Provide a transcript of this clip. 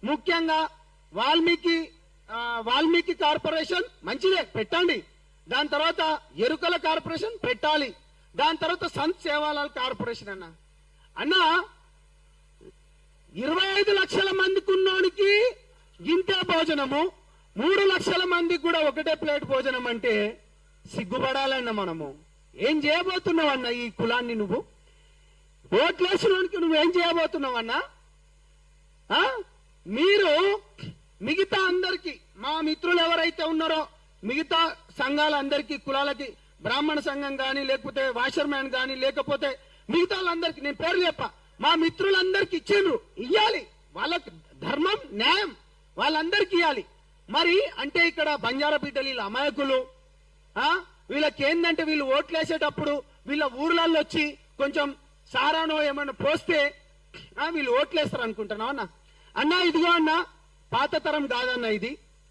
ముఖ్యంగా వాల్మీకి కార్పొరేషన్ మంచిదే పెట్టండి. దాని తర్వాత ఎరుకల కార్పొరేషన్ పెట్టాలి. దాని తర్వాత సంత్ సేవాలాల్ కార్పొరేషన్ అన్న 25 లక్షల మందికి ఉన్నోనికి గింతే భోజనము, 3 లక్షల మందికి కూడా ఒకటే ప్లేట్ భోజనం అంటే సిగ్గుపడాలన్న. మనము ఏం చేయబోతున్నావు అన్న? ఈ కులాన్ని నువ్వు ఓట్లేసినోనికి నువ్వేం చేయబోతున్నావు అన్న? మీరు మిగతా అందరికి, మా మిత్రులు ఎవరైతే ఉన్నారో మిగతా సంఘాలందరికీ, కులాలకి, బ్రాహ్మణ సంఘం కానీ, లేకపోతే వాషర్మ్యాన్ కానీ, లేకపోతే మిగతా వాళ్ళందరికీ నేను పేర్లు చెప్పా, మా మిత్రులందరికీ ఇచ్చిండ్రు, ఇయ్యాలి. వాళ్ళకి ధర్మం న్యాయం వాళ్ళందరికీ ఇవ్వాలి. మరి అంటే ఇక్కడ బంజారా బిడ్డలు వీళ్ళ అమాయకులు. వీళ్ళకి ఏంటంటే వీళ్ళు ఓట్లేసేటప్పుడు వీళ్ళ ఊర్లలో వచ్చి కొంచెం సారానో ఏమన్నా పోస్తే వీళ్ళు ఓట్లేస్తారు అనుకుంటున్నావు అన్న. ఇదిగో అన్న, పాత తరం కాదన్న ఇది.